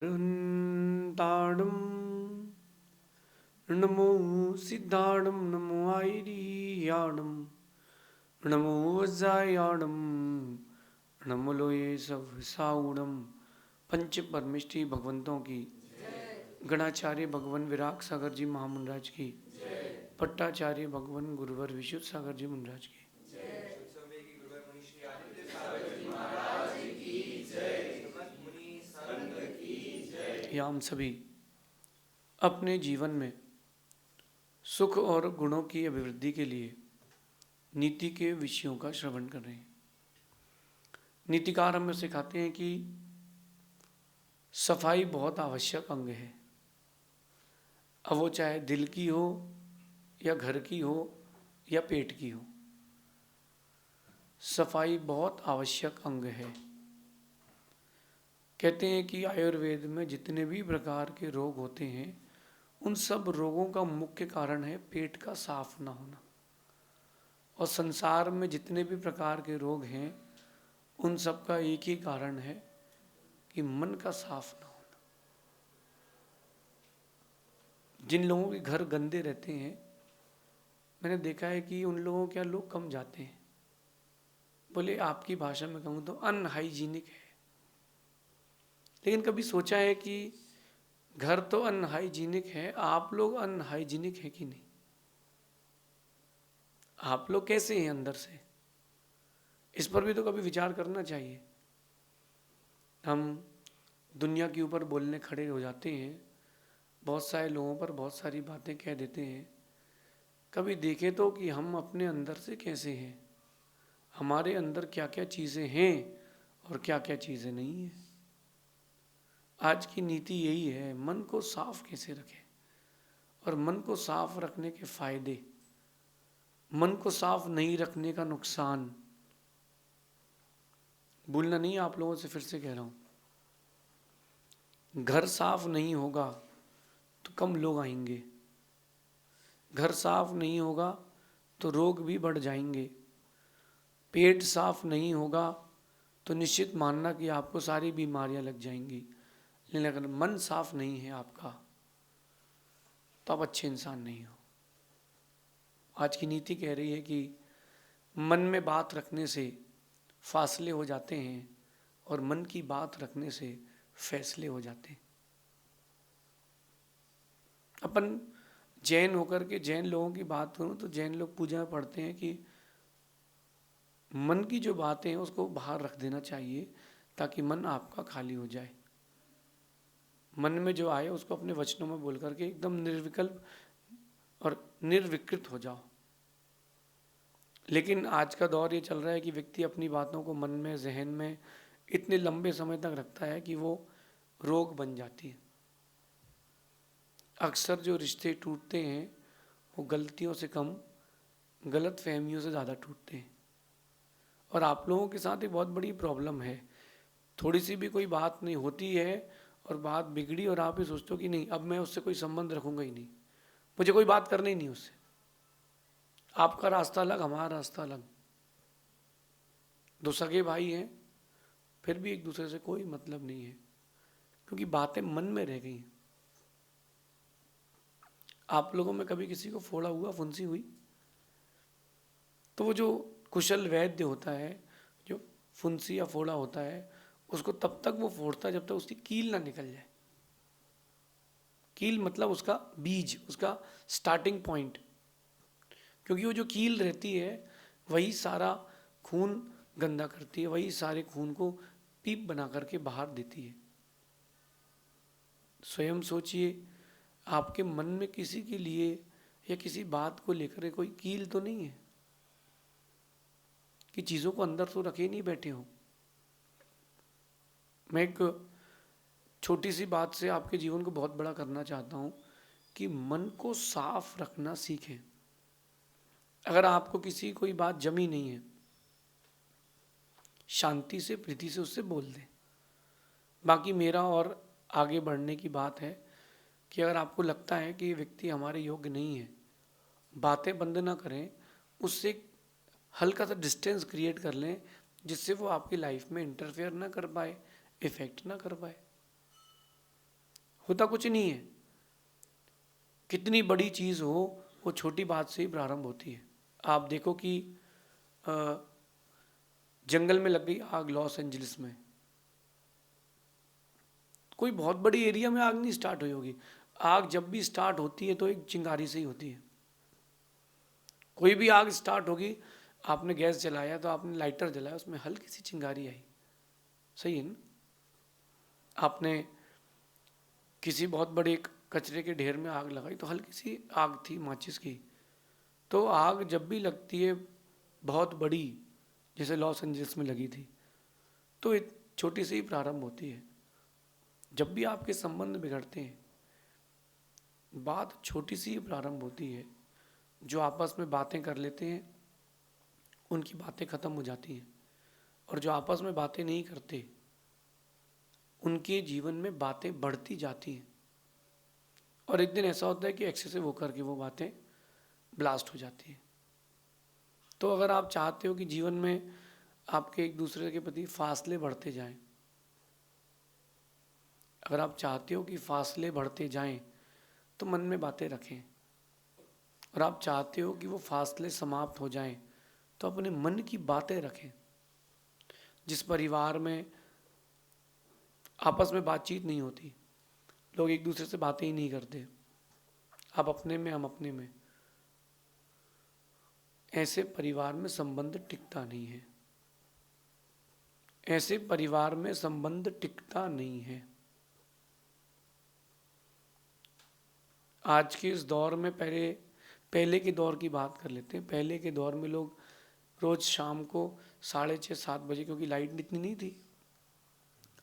ताड़म नमो सिद्धाणम नमो आयरियाणम नमो वज्रायाणम नमो लोये सब साउणम। पंच परमिष्टि भगवंतों की, गणाचार्य भगवान विराग सागर जी महामुंडराज की, पट्टाचार्य भगवान गुरुवर विशुद्ध सागर जी मुंडराज की, या हम सभी अपने जीवन में सुख और गुणों की अभिवृद्धि के लिए नीति के विषयों का श्रवण कर रहे हैं। नीतिकार हमें सिखाते हैं कि सफाई बहुत आवश्यक अंग है। अब वो चाहे दिल की हो या घर की हो या पेट की हो, सफाई बहुत आवश्यक अंग है। कहते हैं कि आयुर्वेद में जितने भी प्रकार के रोग होते हैं, उन सब रोगों का मुख्य कारण है पेट का साफ ना होना। और संसार में जितने भी प्रकार के रोग हैं, उन सब का एक ही कारण है कि मन का साफ ना होना। जिन लोगों के घर गंदे रहते हैं, मैंने देखा है कि उन लोगों के यहाँ लोग कम जाते हैं। बोले आपकी भाषा में कहूँ तो अनहाइजीनिक है। लेकिन कभी सोचा है कि घर तो अनहाइजीनिक है, आप लोग अनहाइजीनिक है कि नहीं? आप लोग कैसे हैं अंदर से? इस पर भी तो कभी विचार करना चाहिए। हम दुनिया के ऊपर बोलने खड़े हो जाते हैं, बहुत सारे लोगों पर बहुत सारी बातें कह देते हैं। कभी देखें तो कि हम अपने अंदर से कैसे हैं, हमारे अंदर क्या क्या चीज़ें हैं और क्या क्या चीज़ें नहीं हैं। आज की नीति यही है, मन को साफ कैसे रखें और मन को साफ रखने के फायदे, मन को साफ नहीं रखने का नुकसान। भूलना नहीं, आप लोगों से फिर से कह रहा हूँ, घर साफ नहीं होगा तो कम लोग आएंगे, घर साफ नहीं होगा तो रोग भी बढ़ जाएंगे, पेट साफ नहीं होगा तो निश्चित मानना कि आपको सारी बीमारियां लग जाएंगी। लेकिन अगर मन साफ नहीं है आपका, तो आप अच्छे इंसान नहीं हो। आज की नीति कह रही है कि मन में बात रखने से फासले हो जाते हैं और मन की बात रखने से फैसले हो जाते हैं। अपन जैन होकर के जैन लोगों की बात करूं तो जैन लोग पूजा में पढ़ते हैं कि मन की जो बातें हैं उसको बाहर रख देना चाहिए, ताकि मन आपका खाली हो जाए। मन में जो आए उसको अपने वचनों में बोल करके एकदम निर्विकल्प और निर्विकृत हो जाओ। लेकिन आज का दौर ये चल रहा है कि व्यक्ति अपनी बातों को मन में, जहन में इतने लंबे समय तक रखता है कि वो रोग बन जाती है। अक्सर जो रिश्ते टूटते हैं वो गलतियों से कम गलत फहमियों से ज़्यादा टूटते हैं। और आप लोगों के साथ एक बहुत बड़ी प्रॉब्लम है, थोड़ी सी भी कोई बात नहीं होती है और बात बिगड़ी और आप ये सोचते हो कि नहीं, अब मैं उससे कोई संबंध रखूंगा ही नहीं, मुझे कोई बात करनी ही नहीं उससे। आपका रास्ता अलग, हमारा रास्ता अलग। दो सगे भाई हैं, फिर भी एक दूसरे से कोई मतलब नहीं है, क्योंकि बातें मन में रह गई। आप लोगों में कभी किसी को फोड़ा हुआ, फुंसी हुई, तो वो जो कुशल वैद्य होता है, जो फुंसी या फोड़ा होता है, उसको तब तक वो फोड़ता है जब तक उसकी कील ना निकल जाए। कील मतलब उसका बीज, उसका स्टार्टिंग पॉइंट। क्योंकि वो जो कील रहती है वही सारा खून गंदा करती है, वही सारे खून को पीप बना करके बाहर देती है। स्वयं सोचिए, आपके मन में किसी के लिए या किसी बात को लेकर कोई कील तो नहीं है कि चीज़ों को अंदर तो रखे नहीं बैठे हो। मैं एक छोटी सी बात से आपके जीवन को बहुत बड़ा करना चाहता हूँ कि मन को साफ रखना सीखें। अगर आपको किसी कोई बात जमी नहीं है, शांति से, प्रीति से उससे बोल दें। बाकी मेरा और आगे बढ़ने की बात है कि अगर आपको लगता है कि ये व्यक्ति हमारे योग्य नहीं है, बातें बंद ना करें, उससे हल्का सा डिस्टेंस क्रिएट कर लें, जिससे वो आपकी लाइफ में इंटरफेयर ना कर पाए, इफेक्ट ना कर पाए। होता कुछ नहीं है। कितनी बड़ी चीज़ हो वो छोटी बात से ही प्रारंभ होती है। आप देखो कि जंगल में लग गई आग लॉस एंजलिस में, कोई बहुत बड़ी एरिया में आग नहीं स्टार्ट हुई होगी। आग जब भी स्टार्ट होती है तो एक चिंगारी से ही होती है। कोई भी आग स्टार्ट होगी, आपने गैस जलाया तो आपने लाइटर जलाया, उसमें हल्की सी चिंगारी आई, सही है ना। आपने किसी बहुत बड़े कचरे के ढेर में आग लगाई तो हल्की सी आग थी माचिस की। तो आग जब भी लगती है बहुत बड़ी, जैसे लॉस एंजल्स में लगी थी, तो एक छोटी सी ही प्रारंभ होती है। जब भी आपके संबंध बिगड़ते हैं, बात छोटी सी ही प्रारंभ होती है। जो आपस में बातें कर लेते हैं उनकी बातें खत्म हो जाती हैं, और जो आपस में बातें नहीं करते उनके जीवन में बातें बढ़ती जाती हैं, और एक दिन ऐसा होता है कि एक्सेसिव होकर के वो बातें ब्लास्ट हो जाती हैं। तो अगर आप चाहते हो कि जीवन में आपके एक दूसरे के प्रति फासले बढ़ते जाएं, अगर आप चाहते हो कि फासले बढ़ते जाएं, तो मन में बातें रखें। और आप चाहते हो कि वो फासले समाप्त हो जाएं, तो अपने मन की बातें रखें। जिस परिवार में आपस में बातचीत नहीं होती, लोग एक दूसरे से बातें ही नहीं करते, आप अपने में हम अपने में, ऐसे परिवार में संबंध टिकता नहीं है। ऐसे परिवार में संबंध टिकता नहीं है। आज के इस दौर में पहले के दौर की बात कर लेते हैं। पहले के दौर में लोग रोज शाम को 6:30-7 बजे, क्योंकि लाइट इतनी नहीं थी,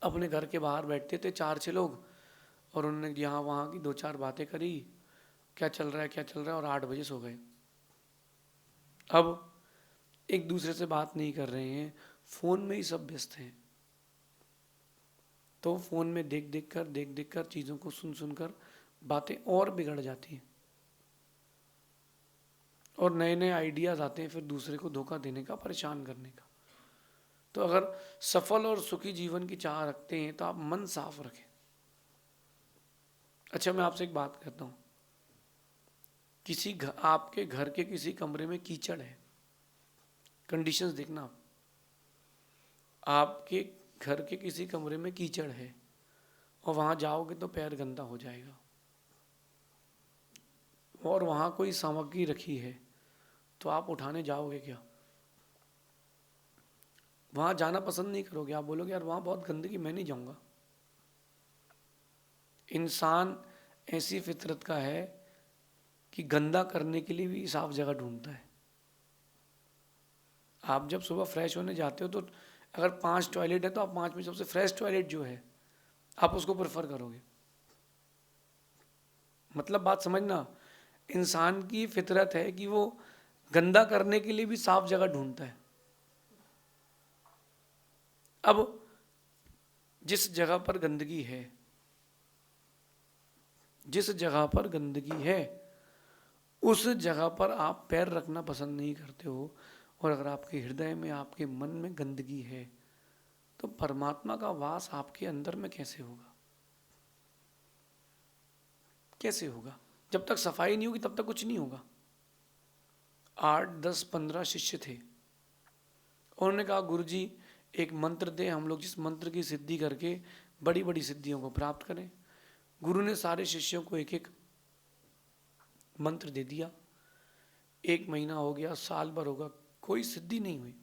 अपने घर के बाहर बैठते थे 4-6 लोग, और उन्होंने यहाँ वहाँ की 2-4 बातें करी, क्या चल रहा है क्या चल रहा है, और 8 बजे सो गए। अब एक दूसरे से बात नहीं कर रहे हैं, फोन में ही सब व्यस्त हैं। तो फोन में देख देख कर चीज़ों को सुन सुनकर बातें और बिगड़ जाती हैं, और नए नए आइडियाज आते हैं फिर दूसरे को धोखा देने का, परेशान करने का। तो अगर सफल और सुखी जीवन की चाह रखते हैं तो आप मन साफ रखें। अच्छा, मैं आपसे एक बात करता हूँ। आपके घर के किसी कमरे में कीचड़ है, कंडीशंस देखना आप। आपके घर के किसी कमरे में कीचड़ है और वहां जाओगे तो पैर गंदा हो जाएगा, और वहां कोई सामग्री रखी है तो आप उठाने जाओगे क्या? वहां जाना पसंद नहीं करोगे, आप बोलोगे यार वहां बहुत गंदगी, मैं नहीं जाऊंगा। इंसान ऐसी फितरत का है कि गंदा करने के लिए भी साफ जगह ढूंढता है। आप जब सुबह फ्रेश होने जाते हो तो अगर 5 टॉयलेट है तो आप 5 में सबसे फ्रेश टॉयलेट जो है आप उसको प्रेफर करोगे। मतलब बात समझना, इंसान की फितरत है कि वो गंदा करने के लिए भी साफ जगह ढूंढता है। अब जिस जगह पर गंदगी है, जिस जगह पर गंदगी है उस जगह पर आप पैर रखना पसंद नहीं करते हो, और अगर आपके हृदय में, आपके मन में गंदगी है, तो परमात्मा का वास आपके अंदर में कैसे होगा? कैसे होगा? जब तक सफाई नहीं होगी तब तक कुछ नहीं होगा। 8, 10, 15 शिष्य थे। उन्होंने कहा गुरुजी एक मंत्र दे, हम लोग जिस मंत्र की सिद्धि करके बड़ी बड़ी सिद्धियों को प्राप्त करें। गुरु ने सारे शिष्यों को एक एक मंत्र दे दिया। 1 महीना हो गया, साल भर होगा, कोई सिद्धि नहीं हुई,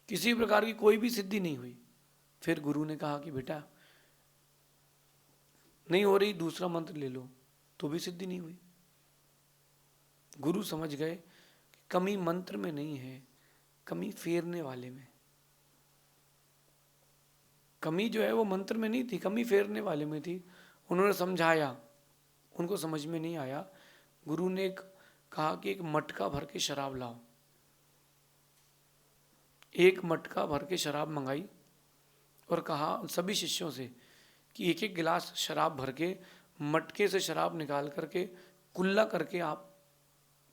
किसी प्रकार की कोई भी सिद्धि नहीं हुई। फिर गुरु ने कहा कि बेटा नहीं हो रही, दूसरा मंत्र ले लो, तो भी सिद्धि नहीं हुई। गुरु समझ गए कि कमी मंत्र में नहीं है, कमी फेरने वाले में। कमी जो है वो मंत्र में नहीं थी, कमी फेरने वाले में थी। उन्होंने समझाया, उनको समझ में नहीं आया। गुरु ने कहा कि एक मटका भर के शराब लाओ। एक मटका भर के शराब मंगाई और कहा सभी शिष्यों से कि एक एक गिलास शराब भर के मटके से शराब निकाल करके कुल्ला करके आप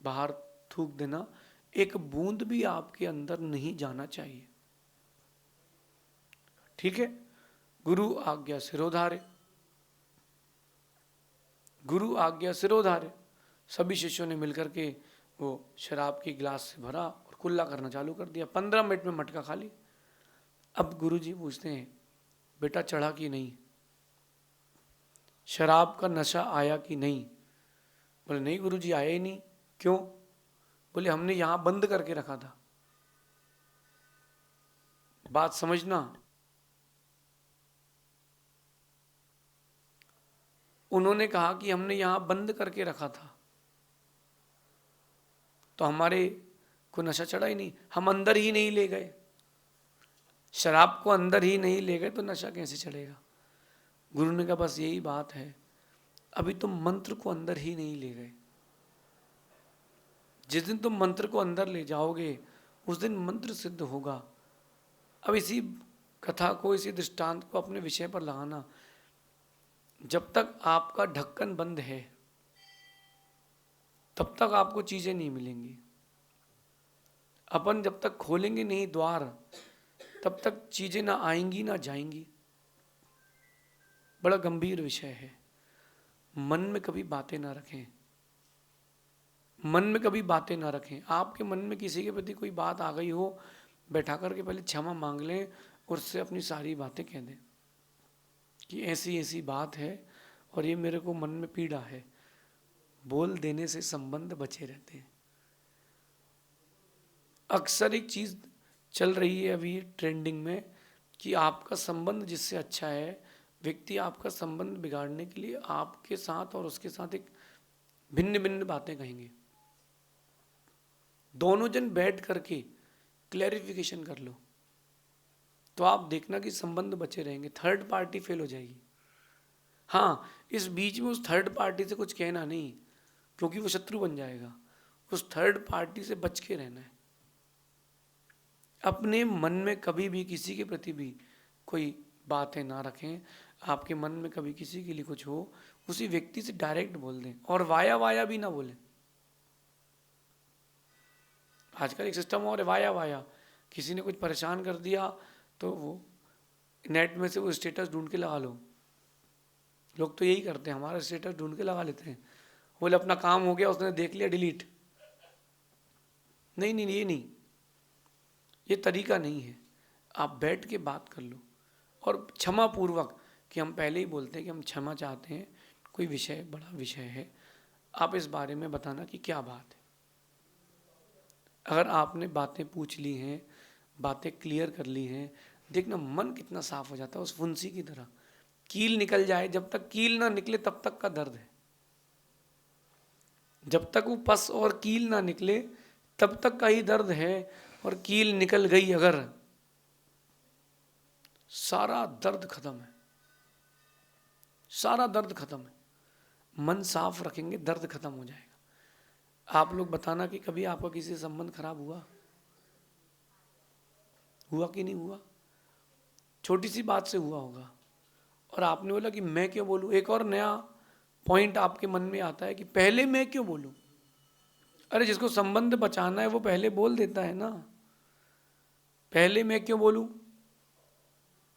बाहर थूक देना, एक बूंद भी आपके अंदर नहीं जाना चाहिए। ठीक है? गुरु आज्ञा सिरोधारे। गुरु आज्ञा सिरोधार्य। सभी शिष्यों ने मिलकर के वो शराब की गिलास से भरा और कुल्ला करना चालू कर दिया। 15 मिनट में मटका खाली। अब गुरु जी पूछते हैं, बेटा चढ़ा कि नहीं, शराब का नशा आया कि नहीं? बोले नहीं गुरु जी, आया ही नहीं। क्यों? बोले हमने यहां बंद करके रखा था। बात समझना, उन्होंने कहा कि हमने यहां बंद करके रखा था, तो हमारे को नशा चढ़ा ही नहीं, हम अंदर ही नहीं ले गए। शराब को अंदर ही नहीं ले गए तो नशा कैसे चढ़ेगा? गुरु ने कहा बस यही बात है, अभी तुम मंत्र को अंदर ही नहीं ले गए। जिस दिन तुम मंत्र को अंदर ले जाओगे उस दिन मंत्र सिद्ध होगा। अब इसी कथा को, इसी दृष्टांत को अपने विषय पर लगाना। जब तक आपका ढक्कन बंद है तब तक आपको चीजें नहीं मिलेंगी। अपन जब तक खोलेंगे नहीं द्वार तब तक चीजें ना आएंगी ना जाएंगी। बड़ा गंभीर विषय है। मन में कभी बातें ना रखें, मन में कभी बातें ना रखें। आपके मन में किसी के प्रति कोई बात आ गई हो, बैठा करके पहले क्षमा मांग लें और उससे अपनी सारी बातें कह दें कि ऐसी ऐसी बात है और ये मेरे को मन में पीड़ा है। बोल देने से संबंध बचे रहते हैं। अक्सर एक चीज चल रही है अभी ट्रेंडिंग में कि आपका संबंध जिससे अच्छा है, व्यक्ति आपका संबंध बिगाड़ने के लिए आपके साथ और उसके साथ एक भिन्न भिन्न बातें कहेंगे। दोनों जन बैठ करके क्लैरिफिकेशन कर लो तो आप देखना कि संबंध बचे रहेंगे, थर्ड पार्टी फेल हो जाएगी। हाँ, इस बीच में उस थर्ड पार्टी से कुछ कहना नहीं, क्योंकि वो शत्रु बन जाएगा। उस थर्ड पार्टी से बच के रहना है। अपने मन में कभी भी किसी के प्रति भी कोई बातें ना रखें। आपके मन में कभी किसी के लिए कुछ हो, उसी व्यक्ति से डायरेक्ट बोल दें और वाया वाया भी ना बोलें। आजकल एक सिस्टम और है, वाया वाया। किसी ने कुछ परेशान कर दिया तो वो नेट में से वो स्टेटस ढूंढ के लगा लो। लोग तो यही करते हैं, हमारा स्टेटस ढूंढ के लगा लेते हैं। बोले अपना काम हो गया, उसने देख लिया, डिलीट। नहीं नहीं, ये नहीं, ये तरीका नहीं है। आप बैठ के बात कर लो और क्षमा पूर्वक, कि हम पहले ही बोलते हैं कि हम क्षमा चाहते हैं, कोई विषय बड़ा विषय है, आप इस बारे में बताना कि क्या बात है। अगर आपने बातें पूछ ली हैं, बातें क्लियर कर ली हैं, देखना मन कितना साफ हो जाता है। उस फुंसी की तरह कील निकल जाए, जब तक कील ना निकले तब तक का दर्द है। जब तक वो पस और कील ना निकले तब तक का ही दर्द है, और कील निकल गई अगर, सारा दर्द खत्म है, सारा दर्द खत्म है। मन साफ रखेंगे, दर्द खत्म हो जाएगा। आप लोग बताना कि कभी आपका किसी से संबंध खराब हुआ कि नहीं हुआ? छोटी सी बात से हुआ होगा और आपने बोला कि मैं क्यों बोलूं। एक और नया पॉइंट आपके मन में आता है कि पहले मैं क्यों बोलूं। अरे जिसको संबंध बचाना है वो पहले बोल देता है ना। पहले मैं क्यों बोलूं,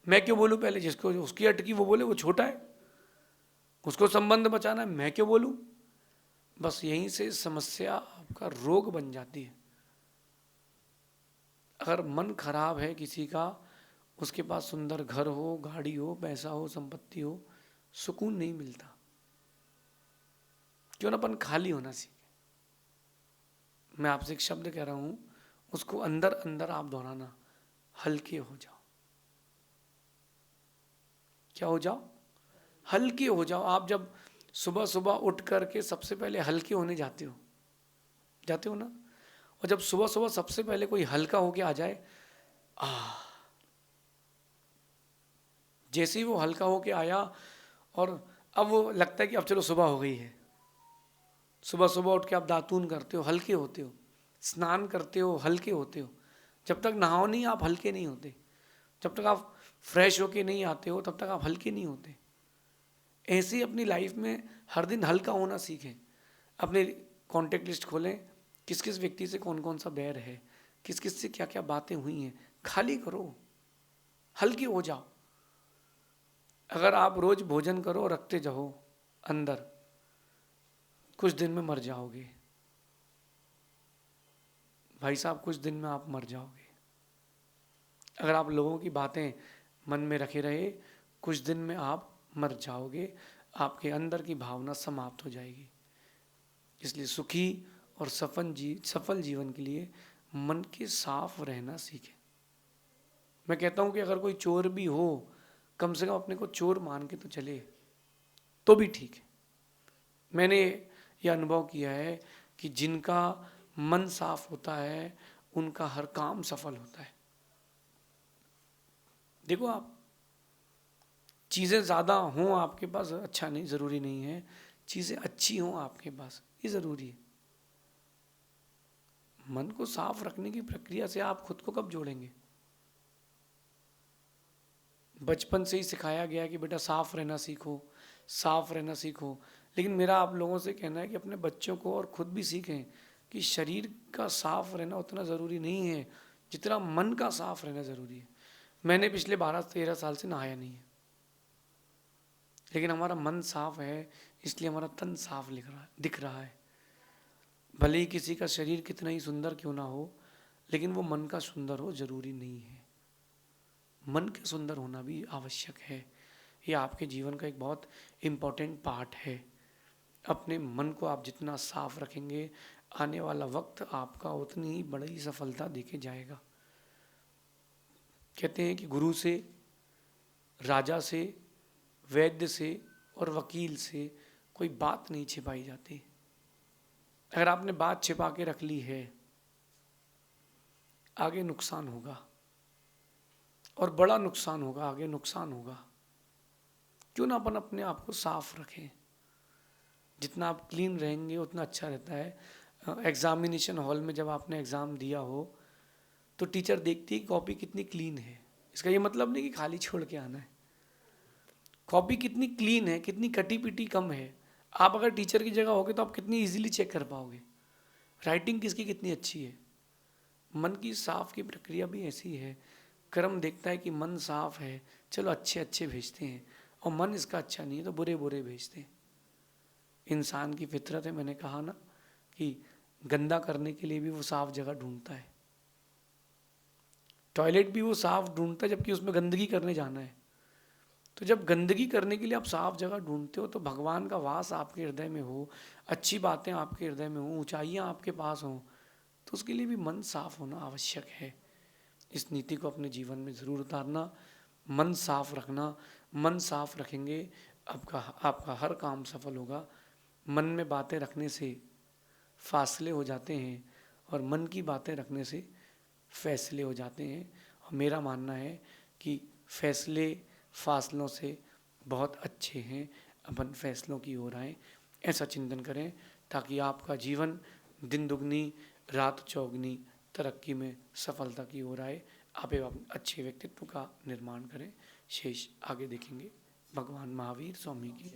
मैं क्यों बोलूं पहले? जिसको उसकी अटकी वो बोले, वो छोटा है, उसको संबंध बचाना है, मैं क्यों बोलूं? बस यहीं से समस्या आपका रोग बन जाती है। अगर मन खराब है किसी का, उसके पास सुंदर घर हो, गाड़ी हो, पैसा हो, संपत्ति हो, सुकून नहीं मिलता। क्यों ना अपन खाली होना सीखे। मैं आपसे एक शब्द कह रहा हूं, उसको अंदर अंदर आप दोहराना, हल्के हो जाओ। क्या हो जाओ? हल्के हो जाओ। आप जब सुबह सुबह उठ करके सबसे पहले हल्के होने जाते हो ना, और जब सुबह सुबह सबसे पहले कोई हल्का होके आ जाए, जैसे ही वो हल्का होके आया और अब वो लगता है कि अब चलो सुबह हो गई है। सुबह सुबह उठ के आप दातून करते हो, हल्के होते हो, स्नान करते हो, हल्के होते हो। जब तक नहाओ नहीं आप हल्के नहीं होते। जब तक आप फ्रेश होके नहीं आते हो तब तक आप हल्के नहीं होते। ऐसे ही अपनी लाइफ में हर दिन हल्का होना सीखें। अपने कॉन्टेक्ट लिस्ट खोलें, किस किस व्यक्ति से कौन कौन सा बैर है, किस किस से क्या क्या बातें हुई हैं, खाली करो, हल्के हो जाओ। अगर आप रोज भोजन करो, रखते जाओ अंदर, कुछ दिन में मर जाओगे भाई साहब, कुछ दिन में आप मर जाओगे। अगर आप लोगों की बातें मन में रखे रहे, कुछ दिन में आप मर जाओगे, आपके अंदर की भावना समाप्त हो जाएगी। इसलिए सुखी और सफल जीवन के लिए मन के साफ रहना सीखें। मैं कहता हूं कि अगर कोई चोर भी हो, कम से कम अपने को चोर मान के तो चले, तो भी ठीक है। मैंने यह अनुभव किया है कि जिनका मन साफ होता है उनका हर काम सफल होता है। देखो, आप चीज़ें ज़्यादा हों आपके पास अच्छा नहीं, ज़रूरी नहीं है। चीज़ें अच्छी हों आपके पास, ये ज़रूरी है। मन को साफ रखने की प्रक्रिया से आप खुद को कब जोड़ेंगे? बचपन से ही सिखाया गया है कि बेटा साफ रहना सीखो, साफ रहना सीखो। लेकिन मेरा आप लोगों से कहना है कि अपने बच्चों को और खुद भी सीखें कि शरीर का साफ रहना उतना ज़रूरी नहीं है जितना मन का साफ रहना ज़रूरी है। मैंने पिछले 12-13 साल से नहाया नहीं है, लेकिन हमारा मन साफ है, इसलिए हमारा तन साफ दिख रहा है। भले ही किसी का शरीर कितना ही सुंदर क्यों ना हो, लेकिन वो मन का सुंदर हो जरूरी नहीं है। मन के सुंदर होना भी आवश्यक है। ये आपके जीवन का एक बहुत इम्पोर्टेंट पार्ट है। अपने मन को आप जितना साफ रखेंगे, आने वाला वक्त आपका उतनी ही बड़ी सफलता देके जाएगा। कहते हैं कि गुरु से, राजा से, वैद्य से और वकील से कोई बात नहीं छिपाई जाती। अगर आपने बात छिपा के रख ली है, आगे नुकसान होगा, और बड़ा नुकसान होगा, आगे नुकसान होगा। क्यों ना अपन अपने आप को साफ रखें। जितना आप क्लीन रहेंगे उतना अच्छा रहता है। एग्जामिनेशन हॉल में जब आपने एग्ज़ाम दिया हो तो टीचर देखती है कि कॉपी कितनी क्लीन है। इसका ये मतलब नहीं कि खाली छोड़ के आना है। कॉपी कितनी क्लीन है, कितनी कटी पिटी कम है। आप अगर टीचर की जगह होगे तो आप कितनी इजीली चेक कर पाओगे राइटिंग किसकी कितनी अच्छी है। मन की साफ की प्रक्रिया भी ऐसी है। कर्म देखता है कि मन साफ है, चलो अच्छे अच्छे भेजते हैं, और मन इसका अच्छा नहीं है तो बुरे बुरे भेजते हैं। इंसान की फितरत है, मैंने कहा ना कि गंदा करने के लिए भी वो साफ जगह ढूंढता है। टॉयलेट भी वो साफ ढूंढता है जबकि उसमें गंदगी करने जाना है। तो जब गंदगी करने के लिए आप साफ जगह ढूंढते हो तो भगवान का वास आपके हृदय में हो, अच्छी बातें आपके हृदय में हो, ऊंचाइयां आपके पास हों, तो उसके लिए भी मन साफ होना आवश्यक है। इस नीति को अपने जीवन में ज़रूर उतारना, मन साफ रखना। मन साफ रखेंगे, आपका आपका हर काम सफल होगा। मन में बातें रखने से फासले हो जाते हैं और मन की बातें रखने से फैसले हो जाते हैं। और मेरा मानना है कि फैसले फासलों से बहुत अच्छे हैं। अपन फैसलों की ओर आएँ, ऐसा चिंतन करें ताकि आपका जीवन दिन दुगनी रात चौगनी तरक्की में सफलता की ओर आए। आप एवं अच्छे व्यक्तित्व का निर्माण करें। शेष आगे देखेंगे। भगवान महावीर स्वामी की